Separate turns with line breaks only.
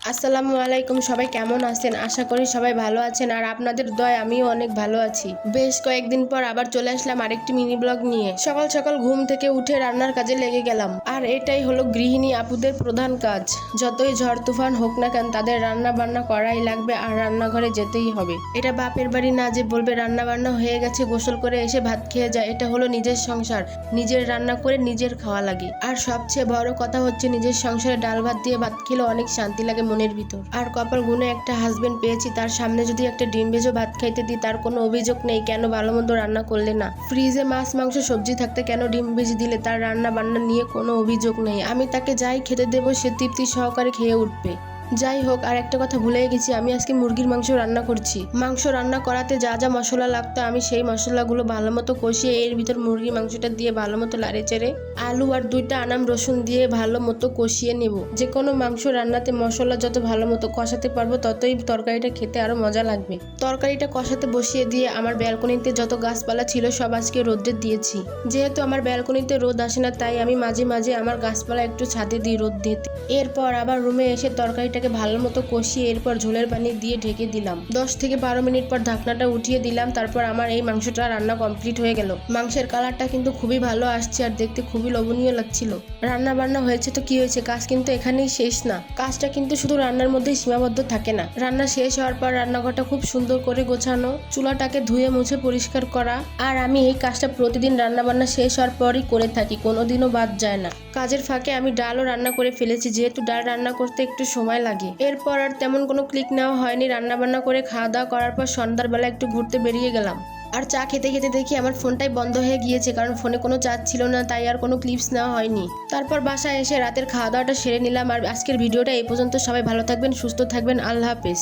আসসালামু আলাইকুম, সবাই কেমন আছেন? আশা করি সবাই ভালো আছেন আর আপনাদের দয়ায় আমিও অনেক ভালো আছি। বেশ কয়েকদিন পর আবার চলে আসলাম আরেকটি মিনি ব্লগ নিয়ে। সকাল সকাল ঘুম থেকে উঠে রান্নার কাজে লেগে গেলাম। আর এটাই হলো গৃহিণী আপুদের প্রধান কাজ। যতই ঝড় তুফান হোক না কেন তাদের রান্না বান্না করাই লাগবে আর রান্নাঘরে যেতেই হবে। এটা বাপের বাড়ি না যে বলবে রান্না বান্না হয়ে গেছে গোসল করে এসে ভাত খেয়ে যায়। এটা হলো নিজের সংসার, নিজের রান্না করে নিজের খাওয়া লাগে। আর সবচেয়ে বড় কথা হচ্ছে নিজের সংসারে ডাল ভাত দিয়ে ভাত খেলে অনেক শান্তি লাগে মনের ভিতর। আর কপাল গুনে একটা হাজবেন্ড পেয়েছি, তার সামনে যদি একটা ডিম ভেজো ভাত খাইতে দিই তার কোনো অভিযোগ নেই কেন ভালো মন্দ রান্না করলে না। ফ্রিজে মাছ মাংস সবজি থাকতে কেন ডিম ভেজে দিলে তার রান্না বান্না নিয়ে কোনো অভিযোগ নেই। আমি তাকে যাই খেতে দেবো সে তৃপ্তি সহকারে খেয়ে উঠবে। যাই হোক, আর একটা কথা ভুলে গেছি, আমি আজকে মুরগির মাংস রান্না করছি। মাংস রান্না করাতে যা যা মশলা লাগতো আমি সেই মশলাগুলো ভালো মতো কষিয়ে এর ভিতর মুরগির মাংসটা দিয়ে ভালো মতো লাড়ে চেড়ে আলু আর 2টা আনাম রসুন দিয়ে ভালো মতো কষিয়ে নেব। যে কোনো মাংস রান্নাতে মশলা যত ভালো মতো কষাতে পারবো ততই তরকারিটা খেতে আরো মজা লাগবে। তরকারিটা কষাতে বসিয়ে দিয়ে আমার ব্যালকনিতে যত গাছপালা ছিল সব আজকে রোদ্রে দিয়েছি। যেহেতু আমার ব্যালকনিতে রোদ আসে না তাই আমি মাঝে মাঝে আমার গাছপালা একটু ছাদে দিই রোদ দিতে। এরপর আবার রুমে এসে তরকারিটাকে ভালো মতো কষিয়ে এরপর ঝোলের পানি দিয়ে ঢেকে দিলাম। 10 থেকে 12 মিনিট পর ঢাকনাটা উঠিয়ে দিলাম। তারপর আমার এই মাংসটা রান্না কমপ্লিট হয়ে গেল। মাংসের কালারটা কিন্তু খুবই ভালো আসছে আর দেখতে খুবই লোভনীয় লাগছিল। রান্না বান্না হয়েছে তো কি হয়েছে, কাজ কিন্তু এখানেই শেষ না। কাজটা কিন্তু শুধু রান্নার মধ্যেই সীমাবদ্ধ থাকে না। রান্না শেষ হওয়ার পর রান্নাঘরটা খুব সুন্দর করে গোছানো, চুলাটাকে ধুয়ে মুছে পরিষ্কার করা। আর আমি এই কাজটা প্রতিদিন রান্না বান্না শেষ হওয়ার পরই করে থাকি, কোনোদিনও বাদ যায় না। কাজের ফাঁকে আমি ডালও রান্না করে ফেলেছি, যেহেতু ডাল রান্না করতে একটু সময় লাগে। এরপর আর তেমন কোনো ক্লিক নেওয়া হয়নি। রান্না বান্না করে খাওয়া দাওয়া করার পর সন্ধ্যার বেলা একটু ঘুরতে বেরিয়ে গেলাম। আর চা খেতে খেতে দেখি আমার ফোনটাই বন্ধ হয়ে গিয়েছে, কারণ ফোনে কোনো চার্জ ছিল না, তাই আর কোনো ক্লিপস নেওয়া হয়নি। তারপর বাসায় এসে রাতের খাওয়া দাওয়াটা সেরে নিলাম। আর আজকের ভিডিওটা এই পর্যন্ত। সবাই ভালো থাকবেন, সুস্থ থাকবেন, আল্লাহ হাফেজ।